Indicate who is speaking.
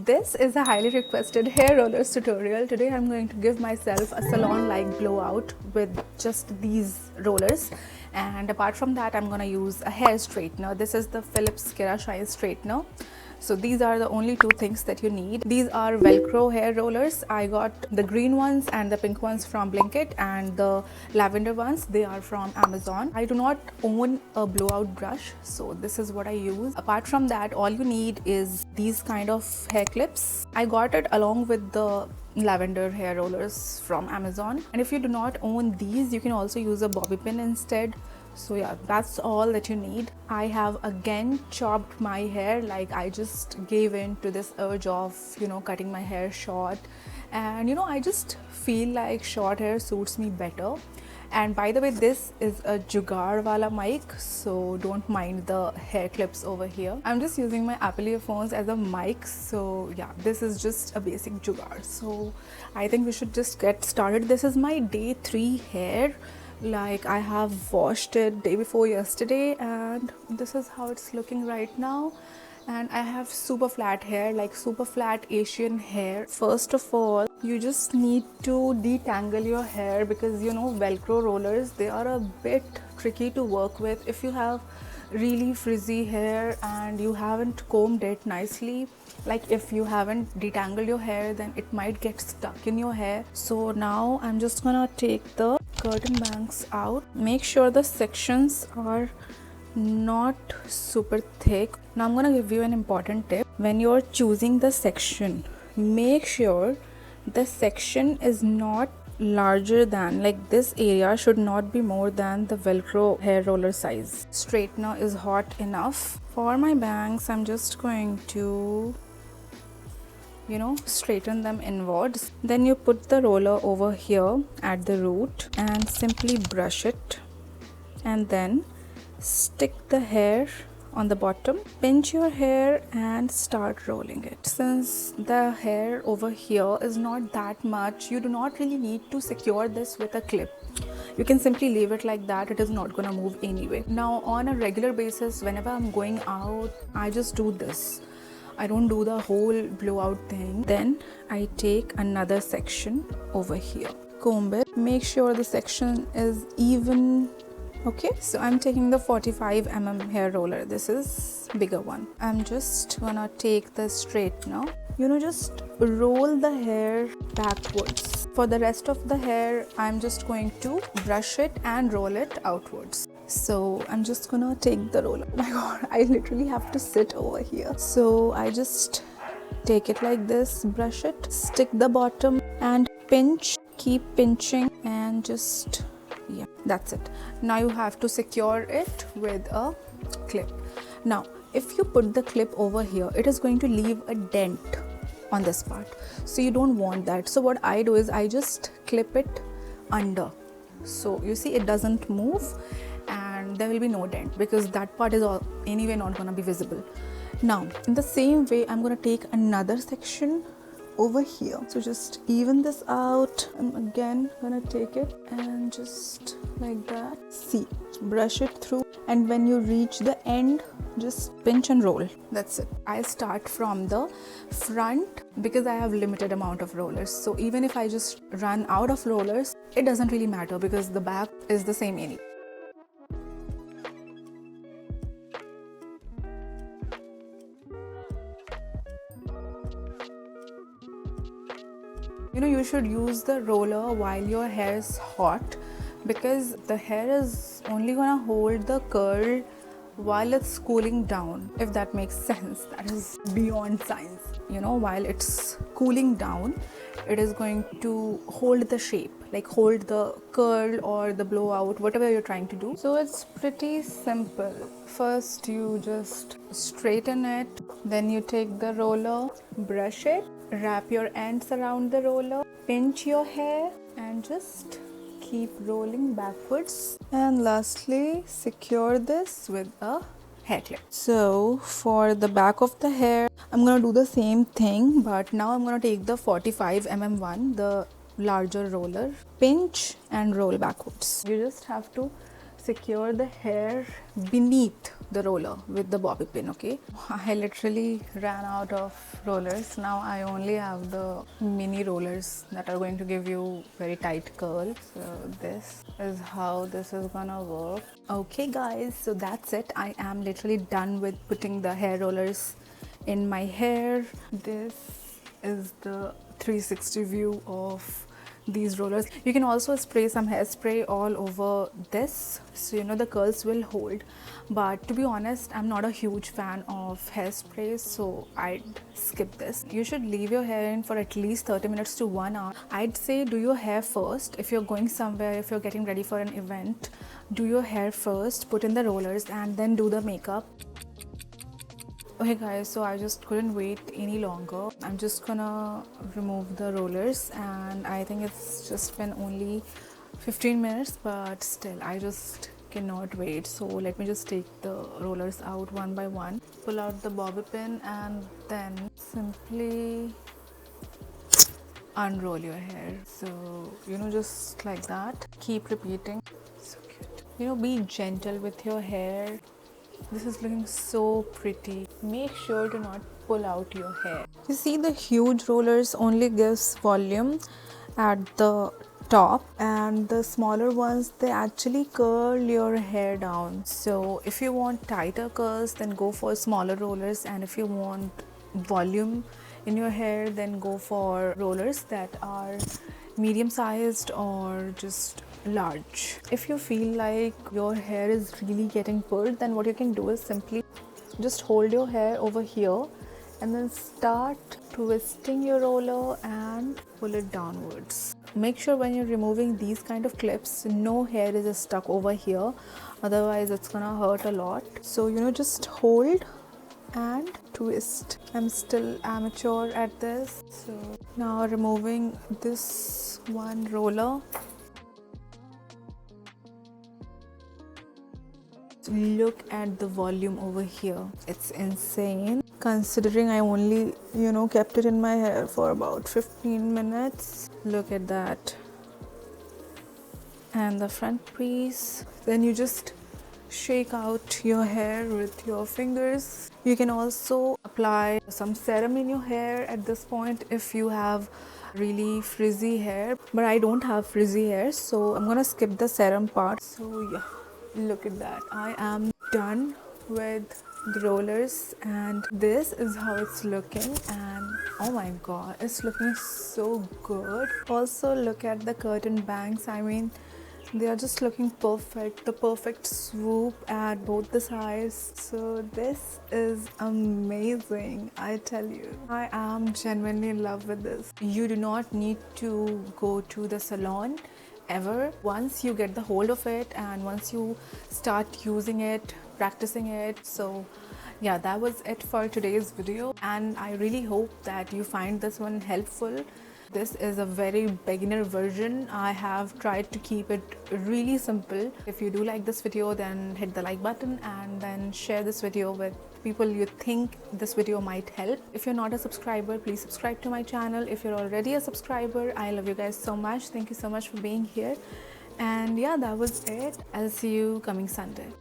Speaker 1: This is a highly requested hair rollers tutorial. Today I'm going to give myself a salon like blowout with just these rollers, and apart from that I'm going to use a hair straightener. This is the Philips Kera Shine straightener. So these are the only two things that you need. These are Velcro hair rollers. I got the green ones and the pink ones from Blinkit, and the lavender ones, they are from Amazon. I do not own a blowout brush, so this is what I use. Apart from that, all you need is these kind of hair clips. I got it along with the lavender hair rollers from Amazon. And if you do not own these, you can also use a bobby pin instead. So yeah, that's all that you need. I have again chopped my hair. Like, I just gave in to this urge of, cutting my hair short, and I just feel like short hair suits me better. And by the way, this is a jugaad wala mic, so don't mind the hair clips over here. I'm just using my Apple earphones as a mic, so yeah, this is just a basic jugaad. So I think we should just get started. This is my day 3 hair. Like, I have washed it day before yesterday, and this is how it's looking right now. And I have super flat hair, like super flat Asian hair. First of all, you just need to detangle your hair, because Velcro rollers, they are a bit tricky to work with. If you have really frizzy hair and you haven't combed it nicely, like if you haven't detangled your hair, then it might get stuck in your hair. So now I'm just gonna take the curtain banks out. Make sure the sections are not super thick. Now I'm gonna give you an important tip. When you're choosing the section, make sure the section is not larger than, like, this area should not be more than the Velcro hair roller size. Straightener is hot enough. For my bangs, I'm just going to straighten them inwards. Then you put the roller over here at the root and simply brush it, and then stick the hair on the bottom, pinch your hair and start rolling it. Since the hair over here is not that much, you do not really need to secure this with a clip. You can simply leave it like that. It is not gonna move anyway. Now, on a regular basis, whenever I'm going out, I just do this. I don't do the whole blowout thing. Then I take another section over here, comb it, make sure the section is even. Okay, so I'm taking the 45 mm hair roller. This is bigger one. I'm just gonna take the straightener. Just roll the hair backwards. For the rest of the hair, I'm just going to brush it and roll it outwards. So I'm just gonna take the roller. Oh my god, I literally have to sit over here. So I just take it like this, brush it, stick the bottom and pinch. Keep pinching and just, yeah, that's it. Now you have to secure it with a clip. Now, if you put the clip over here, it is going to leave a dent on this part. So you don't want that. So what I do is I just clip it under. So you see, it doesn't move and there will be no dent, because that part is all anyway not gonna be visible. Now, in the same way, I'm gonna take another section over here. So just even this out. I'm again gonna take it and just like that. See, brush it through, and when you reach the end, just pinch and roll. That's it. I start from the front because I have limited amount of rollers. So even if I just run out of rollers, it doesn't really matter because the back is the same anyway. You should use the roller while your hair is hot, because the hair is only gonna hold the curl while it's cooling down, if that makes sense. That is beyond science. While it's cooling down, it is going to hold the shape, like hold the curl or the blowout, whatever you're trying to do. So it's pretty simple. First you just straighten it, then you take the roller, brush it, wrap your ends around the roller, pinch your hair and just keep rolling backwards. And lastly, secure this with a hair clip. So for the back of the hair, I'm gonna do the same thing, but now I'm gonna take the 45 mm one, the larger roller, pinch and roll backwards. You just have to secure the hair beneath the roller with the bobby pin. Okay, I literally ran out of rollers. Now I only have the mini rollers that are going to give you very tight curl. So this is how this is gonna work. Okay guys, so that's it. I am literally done with putting the hair rollers in my hair. This is the 360 view of these rollers. You can also spray some hairspray all over this, so you know the curls will hold. But to be honest, I'm not a huge fan of hairspray, so I'd skip this. You should leave your hair in for at least 30 minutes to 1 hour. I'd say do your hair first. If you're going somewhere, if you're getting ready for an event, do your hair first, put in the rollers, and then do the makeup. Okay guys, so I just couldn't wait any longer. I'm just gonna remove the rollers, and I think it's just been only 15 minutes, but still I just cannot wait. So let me just take the rollers out one by one. Pull out the bobby pin and then simply unroll your hair. So you know, just like that. Keep repeating. So cute. You know, be gentle with your hair. This is looking so pretty. Make sure to not pull out your hair. You see, the huge rollers only gives volume at the top, and the smaller ones, they actually curl your hair down. So if you want tighter curls, then go for smaller rollers, and if you want volume in your hair, then go for rollers that are medium sized or just large. If you feel like your hair is really getting pulled, then what you can do is simply just hold your hair over here and then start twisting your roller and pull it downwards. Make sure when you're removing these kind of clips, no hair is stuck over here, otherwise it's gonna hurt a lot. So you know, just hold and twist. I'm still amateur at this. So now removing this one roller. Look at the volume over here. It's insane, considering I only, you know, kept it in my hair for about 15 minutes. Look at that. And the front piece. Then you just shake out your hair with your fingers. You can also apply some serum in your hair at this point if you have really frizzy hair, but I don't have frizzy hair, so I'm gonna skip the serum part. So yeah, look at that. I am done with the rollers, and this is how it's looking, and oh my god, it's looking so good. Also look at the curtain bangs. I mean, they are just looking perfect, the perfect swoop at both the sides. So this is amazing, I tell you. I am genuinely in love with this. You do not need to go to the salon ever. Once you get the hold of it and once you start using it, practicing it. So yeah, that was it for today's video, and I really hope that you find this one helpful. This is a very beginner version. I have tried to keep it really simple. If you do like this video, then hit the like button and then share this video with people you think this video might help. If you're not a subscriber, please subscribe to my channel. If you're already a subscriber, I love you guys so much. Thank you so much for being here. And yeah, that was it. I'll see you coming Sunday.